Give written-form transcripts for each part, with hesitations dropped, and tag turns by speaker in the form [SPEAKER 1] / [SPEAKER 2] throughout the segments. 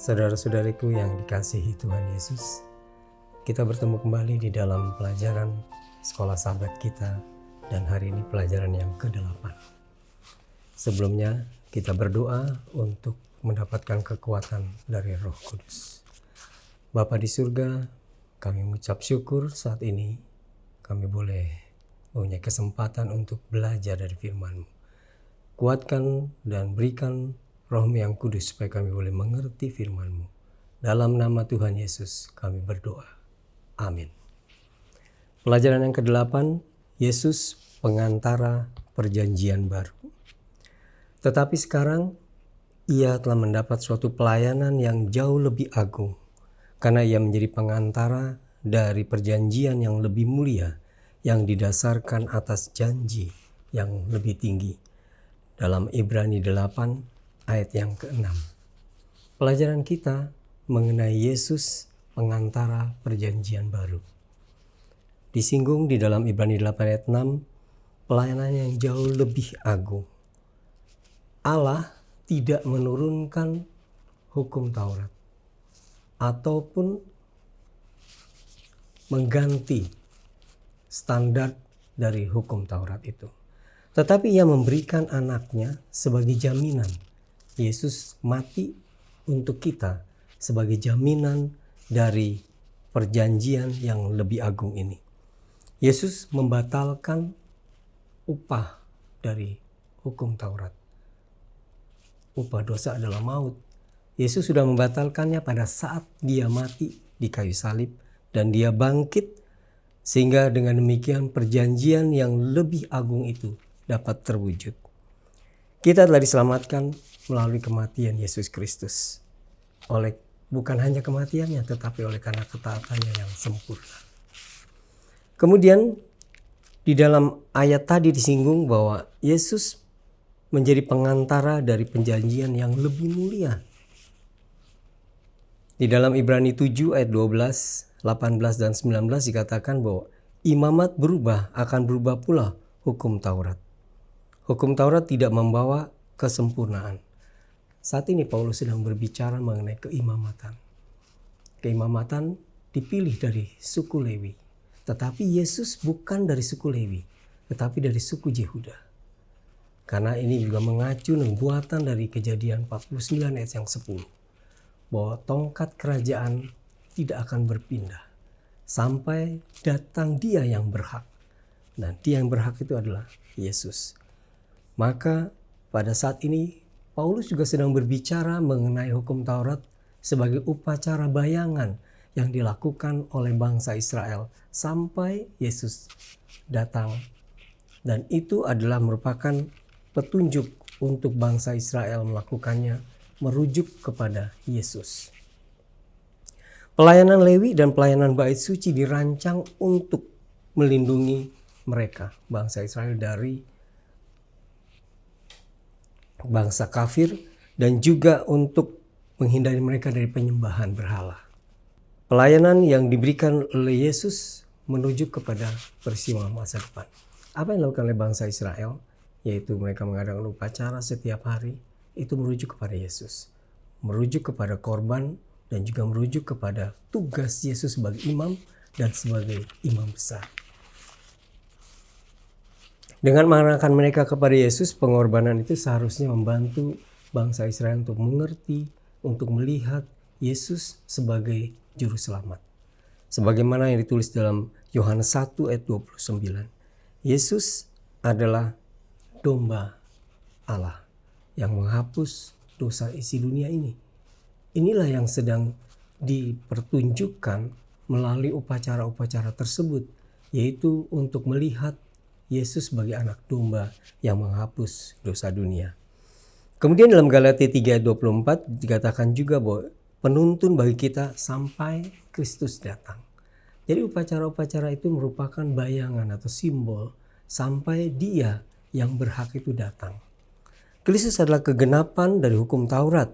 [SPEAKER 1] Saudara-saudariku yang dikasihi Tuhan Yesus, kita bertemu kembali di dalam pelajaran Sekolah Sahabat kita, dan hari ini pelajaran yang ke-8. Sebelumnya kita berdoa untuk mendapatkan kekuatan dari Roh Kudus. Bapa di surga, kami mengucap syukur saat ini kami boleh punya kesempatan untuk belajar dari firman-Mu. Kuatkan dan berikan Roh-Mu yang kudus supaya kami boleh mengerti firman-Mu. Dalam nama Tuhan Yesus kami berdoa. Amin. Pelajaran yang ke-8, Yesus pengantara perjanjian baru. Tetapi sekarang ia telah mendapat suatu pelayanan yang jauh lebih agung, karena ia menjadi pengantara dari perjanjian yang lebih mulia, yang didasarkan atas janji yang lebih tinggi. Dalam Ibrani 8 ayat yang ke-6. Pelajaran kita mengenai Yesus pengantara perjanjian baru. Disinggung di dalam Ibrani 8 ayat 6, pelayanan yang jauh lebih agung. Allah tidak menurunkan hukum Taurat ataupun mengganti standar dari hukum Taurat itu. Tetapi ia memberikan anaknya sebagai jaminan. Yesus mati untuk kita sebagai jaminan dari perjanjian yang lebih agung ini. Yesus membatalkan upah dari hukum Taurat. Upah dosa adalah maut. Yesus sudah membatalkannya pada saat dia mati di kayu salib dan dia bangkit, sehingga dengan demikian perjanjian yang lebih agung itu dapat terwujud. Kita telah diselamatkan melalui kematian Yesus Kristus. Oleh bukan hanya kematiannya, tetapi oleh karena ketaatannya yang sempurna. Kemudian di dalam ayat tadi disinggung bahwa Yesus menjadi pengantara dari perjanjian yang lebih mulia. Di dalam Ibrani 7 ayat 12, 18 dan 19 dikatakan bahwa imamat akan berubah pula hukum Taurat. Hukum Taurat tidak membawa kesempurnaan. Saat ini Paulus sedang berbicara mengenai keimamatan. Keimamatan dipilih dari suku Lewi. Tetapi Yesus bukan dari suku Lewi, tetapi dari suku Yehuda. Karena ini juga mengacu nubuatan dari Kejadian 49 ayat yang 10. Bahwa tongkat kerajaan tidak akan berpindah sampai datang dia yang berhak. Dan dia yang berhak itu adalah Yesus. Maka pada saat ini Paulus juga sedang berbicara mengenai hukum Taurat sebagai upacara bayangan yang dilakukan oleh bangsa Israel sampai Yesus datang. Dan itu adalah merupakan petunjuk untuk bangsa Israel melakukannya, merujuk kepada Yesus. Pelayanan Lewi dan pelayanan Bait Suci dirancang untuk melindungi mereka, bangsa Israel, dari bangsa kafir dan juga untuk menghindari mereka dari penyembahan berhala. Pelayanan yang diberikan oleh Yesus menuju kepada peristiwa masa depan. Apa yang dilakukan oleh bangsa Israel, yaitu mereka mengadakan upacara setiap hari, itu merujuk kepada Yesus. Merujuk kepada korban dan juga merujuk kepada tugas Yesus sebagai imam dan sebagai imam besar. Dengan mengarahkan mereka kepada Yesus, pengorbanan itu seharusnya membantu bangsa Israel untuk mengerti, untuk melihat Yesus sebagai juru selamat. Sebagaimana yang ditulis dalam Yohanes 1 ayat 29. Yesus adalah domba Allah yang menghapus dosa isi dunia ini. Inilah yang sedang dipertunjukkan melalui upacara-upacara tersebut, yaitu untuk melihat Yesus sebagai anak domba yang menghapus dosa dunia. Kemudian dalam Galatia 3 ayat 24 dikatakan juga bahwa penuntun bagi kita sampai Kristus datang. Jadi upacara-upacara itu merupakan bayangan atau simbol sampai dia yang berhak itu datang. Kristus adalah kegenapan dari hukum Taurat,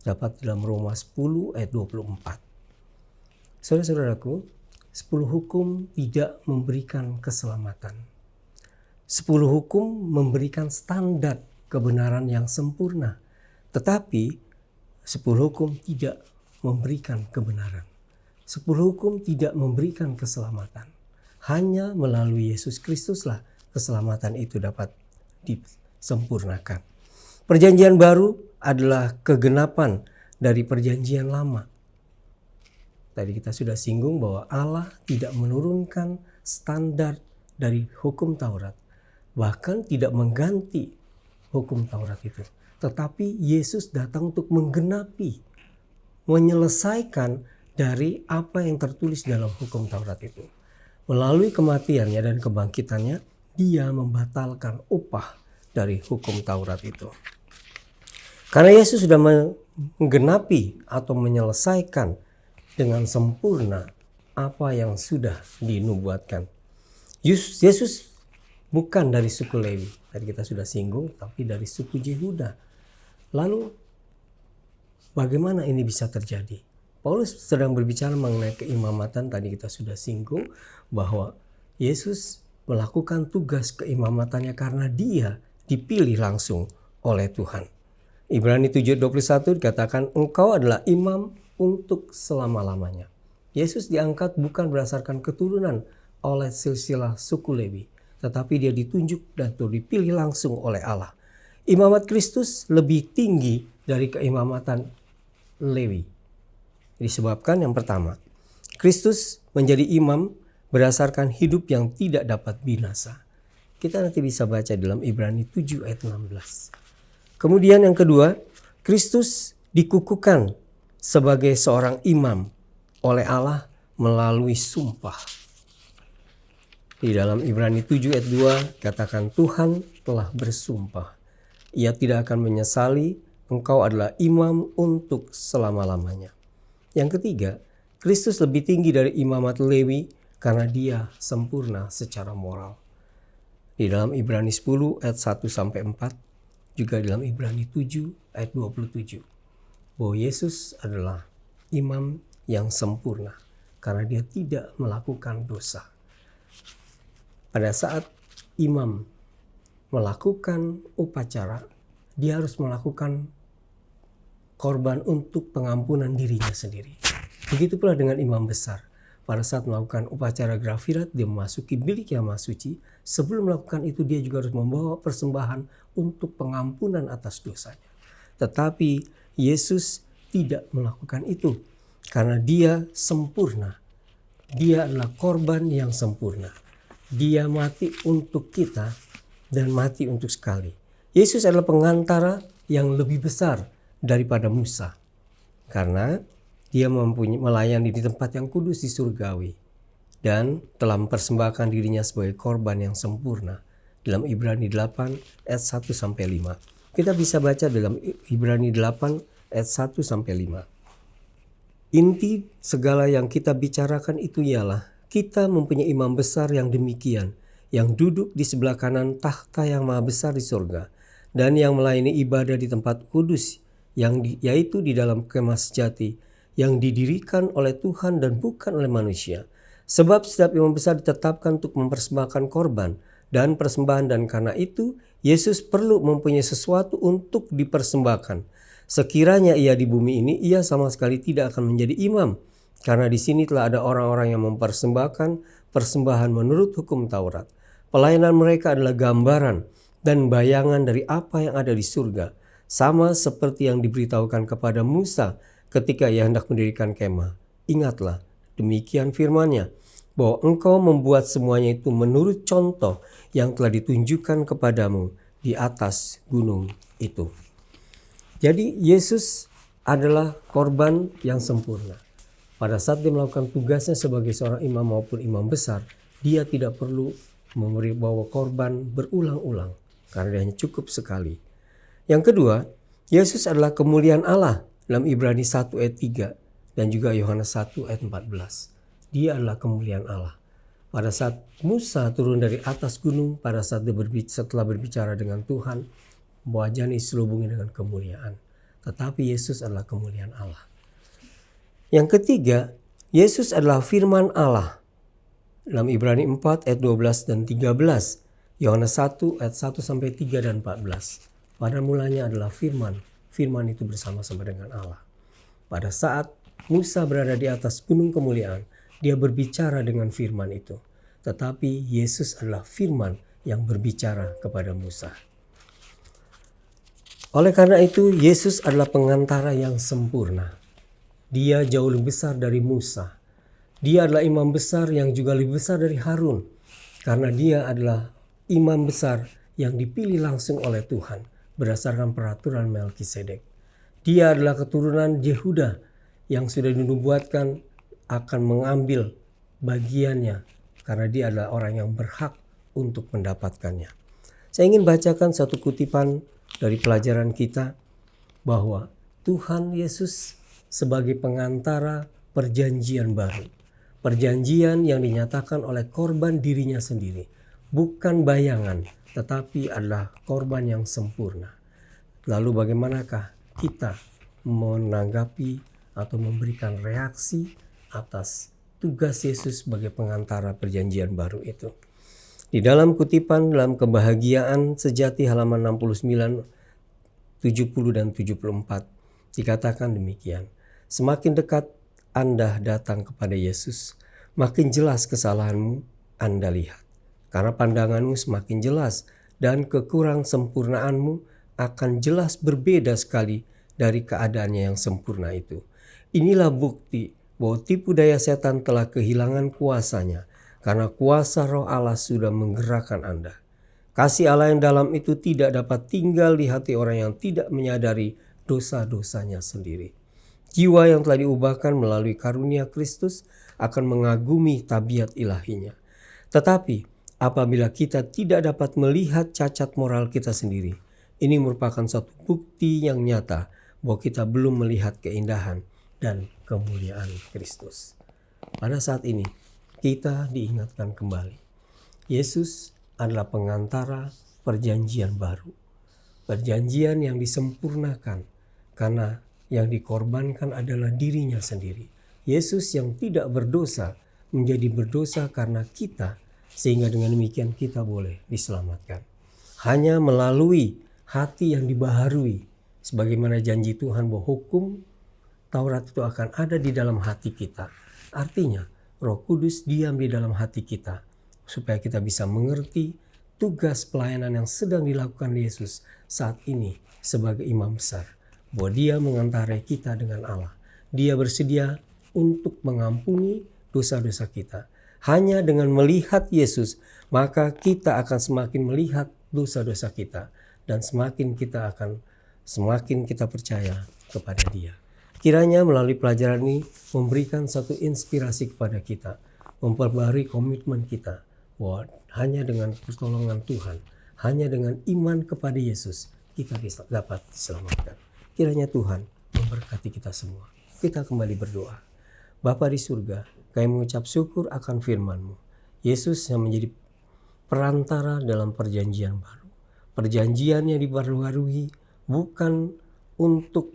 [SPEAKER 1] dapat dalam Roma 10 ayat 24. Saudara-saudaraku, 10 hukum tidak memberikan keselamatan. 10 hukum memberikan standar kebenaran yang sempurna. Tetapi 10 hukum tidak memberikan kebenaran. 10 hukum tidak memberikan keselamatan. Hanya melalui Yesus Kristuslah keselamatan itu dapat disempurnakan. Perjanjian baru adalah kegenapan dari perjanjian lama. Tadi kita sudah singgung bahwa Allah tidak menurunkan standar dari hukum Taurat. Bahkan tidak mengganti hukum Taurat itu. Tetapi Yesus datang untuk menggenapi, menyelesaikan dari apa yang tertulis dalam hukum Taurat itu. Melalui kematiannya dan kebangkitannya, dia membatalkan upah dari hukum Taurat itu. Karena Yesus sudah menggenapi atau menyelesaikan dengan sempurna apa yang sudah dinubuatkan. Yesus bukan dari suku Lewi, tadi kita sudah singgung, tapi dari suku Yehuda. Lalu bagaimana ini bisa terjadi? Paulus sedang berbicara mengenai keimamatan, tadi kita sudah singgung bahwa Yesus melakukan tugas keimamatannya karena dia dipilih langsung oleh Tuhan. Ibrani 7:21 dikatakan engkau adalah imam untuk selama-lamanya. Yesus diangkat bukan berdasarkan keturunan oleh silsilah suku Lewi, tetapi dia ditunjuk dan dipilih langsung oleh Allah. Imamat Kristus lebih tinggi dari keimamatan Lewi. Disebabkan yang pertama, Kristus menjadi imam berdasarkan hidup yang tidak dapat binasa. Kita nanti bisa baca dalam Ibrani 7 ayat 16. Kemudian yang kedua, Kristus dikukuhkan sebagai seorang imam oleh Allah melalui sumpah. Di dalam Ibrani 7 ayat 2 katakan Tuhan telah bersumpah. Ia tidak akan menyesali, engkau adalah imam untuk selama-lamanya. Yang ketiga, Kristus lebih tinggi dari imamat Lewi karena dia sempurna secara moral. Di dalam Ibrani 10 ayat 1-4, juga dalam Ibrani 7 ayat 27. Bahwa Yesus adalah imam yang sempurna karena dia tidak melakukan dosa. Pada saat imam melakukan upacara, dia harus melakukan korban untuk pengampunan dirinya sendiri. Begitu pula dengan imam besar. Pada saat melakukan upacara grafirat, dia memasuki bilik yang maha suci. Sebelum melakukan itu, dia juga harus membawa persembahan untuk pengampunan atas dosanya. Tetapi Yesus tidak melakukan itu karena dia sempurna. Dia adalah korban yang sempurna. Dia mati untuk kita dan mati untuk sekali. Yesus adalah pengantara yang lebih besar daripada Musa. Karena dia melayani di tempat yang kudus di surgawi. Dan telah mempersembahkan dirinya sebagai korban yang sempurna. Dalam Ibrani 8 ayat 1-5. Kita bisa baca dalam Ibrani 8 ayat 1-5. Inti segala yang kita bicarakan itu ialah kita mempunyai imam besar yang demikian, yang duduk di sebelah kanan takhta yang maha besar di surga, dan yang melayani ibadah di tempat kudus, yaitu di dalam kemah sejati, yang didirikan oleh Tuhan dan bukan oleh manusia. Sebab setiap imam besar ditetapkan untuk mempersembahkan korban dan persembahan, dan karena itu Yesus perlu mempunyai sesuatu untuk dipersembahkan. Sekiranya ia di bumi ini, ia sama sekali tidak akan menjadi imam. Karena di sini telah ada orang-orang yang mempersembahkan persembahan menurut hukum Taurat. Pelayanan mereka adalah gambaran dan bayangan dari apa yang ada di surga. Sama seperti yang diberitahukan kepada Musa ketika ia hendak mendirikan kemah. Ingatlah, demikian firman-Nya, bahwa engkau membuat semuanya itu menurut contoh yang telah ditunjukkan kepadamu di atas gunung itu. Jadi Yesus adalah korban yang sempurna. Pada saat dia melakukan tugasnya sebagai seorang imam maupun imam besar, dia tidak perlu membawa korban berulang-ulang karena dia hanya cukup sekali. Yang kedua, Yesus adalah kemuliaan Allah dalam Ibrani 1 ayat 3 dan juga Yohanes 1 ayat 14. Dia adalah kemuliaan Allah. Pada saat Musa turun dari atas gunung, pada saat dia setelah berbicara dengan Tuhan, wajahnya diselubungi dengan kemuliaan. Tetapi Yesus adalah kemuliaan Allah. Yang ketiga, Yesus adalah firman Allah. Dalam Ibrani 4 ayat 12 dan 13, Yohanes 1 ayat 1-3 dan 14. Pada mulanya adalah firman. firman itu bersama-sama dengan Allah. Pada saat Musa berada di atas gunung kemuliaan, dia berbicara dengan firman itu. Tetapi Yesus adalah firman yang berbicara kepada Musa. Oleh karena itu, Yesus adalah pengantara yang sempurna. Dia jauh lebih besar dari Musa. Dia adalah imam besar yang juga lebih besar dari Harun. Karena dia adalah imam besar yang dipilih langsung oleh Tuhan berdasarkan peraturan Melkisedek. Dia adalah keturunan Yehuda yang sudah dinubuatkan akan mengambil bagiannya karena dia adalah orang yang berhak untuk mendapatkannya. Saya ingin bacakan satu kutipan dari pelajaran kita bahwa Tuhan Yesus sebagai pengantara perjanjian baru. Perjanjian yang dinyatakan oleh korban dirinya sendiri. Bukan bayangan, tetapi adalah korban yang sempurna. Lalu bagaimanakah kita menanggapi atau memberikan reaksi atas tugas Yesus sebagai pengantara perjanjian baru itu? Di dalam kutipan dalam Kebahagiaan Sejati halaman 69, 70 dan 74 dikatakan demikian. Semakin dekat Anda datang kepada Yesus, makin jelas kesalahanmu Anda lihat. Karena pandanganmu semakin jelas dan kekurang sempurnaanmu akan jelas berbeda sekali dari keadaannya yang sempurna itu. Inilah bukti bahwa tipu daya setan telah kehilangan kuasanya karena kuasa Roh Allah sudah menggerakkan Anda. Kasih Allah yang dalam itu tidak dapat tinggal di hati orang yang tidak menyadari dosa-dosanya sendiri. Jiwa yang telah diubahkan melalui karunia Kristus akan mengagumi tabiat ilahinya. Tetapi apabila kita tidak dapat melihat cacat moral kita sendiri, ini merupakan suatu bukti yang nyata bahwa kita belum melihat keindahan dan kemuliaan Kristus. Pada saat ini kita diingatkan kembali. Yesus adalah pengantara perjanjian baru. Perjanjian yang disempurnakan karena yang dikorbankan adalah dirinya sendiri. Yesus yang tidak berdosa menjadi berdosa karena kita, sehingga dengan demikian kita boleh diselamatkan. Hanya melalui hati yang dibaharui, sebagaimana janji Tuhan bahwa hukum Taurat itu akan ada di dalam hati kita. Artinya Roh Kudus diam di dalam hati kita supaya kita bisa mengerti tugas pelayanan yang sedang dilakukan Yesus saat ini sebagai imam besar. Bahwa dia mengantarai kita dengan Allah. Dia bersedia untuk mengampuni dosa-dosa kita. Hanya dengan melihat Yesus, maka kita akan semakin melihat dosa-dosa kita. Dan semakin kita percaya kepada dia. Kiranya melalui pelajaran ini memberikan satu inspirasi kepada kita. Memperbarui komitmen kita. Bahwa hanya dengan pertolongan Tuhan, hanya dengan iman kepada Yesus, kita dapat diselamatkan. Kiranya Tuhan memberkati kita semua. Kita kembali berdoa. Bapa di surga, kami mengucap syukur akan firman-Mu. Yesus yang menjadi perantara dalam perjanjian baru. Perjanjian yang diperbarui bukan untuk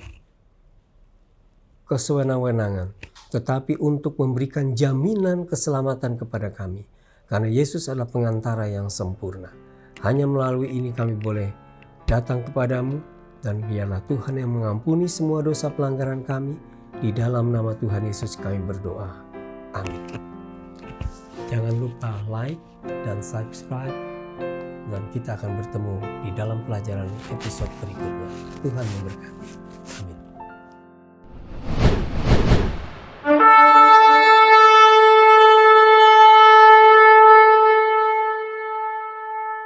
[SPEAKER 1] kesewenang-wenangan, tetapi untuk memberikan jaminan keselamatan kepada kami. Karena Yesus adalah pengantara yang sempurna. Hanya melalui ini kami boleh datang kepadamu. Dan biarlah Tuhan yang mengampuni semua dosa pelanggaran kami. Di dalam nama Tuhan Yesus kami berdoa. Amin. Jangan lupa like dan subscribe. Dan kita akan bertemu di dalam pelajaran episode berikutnya. Tuhan memberkati. Amin.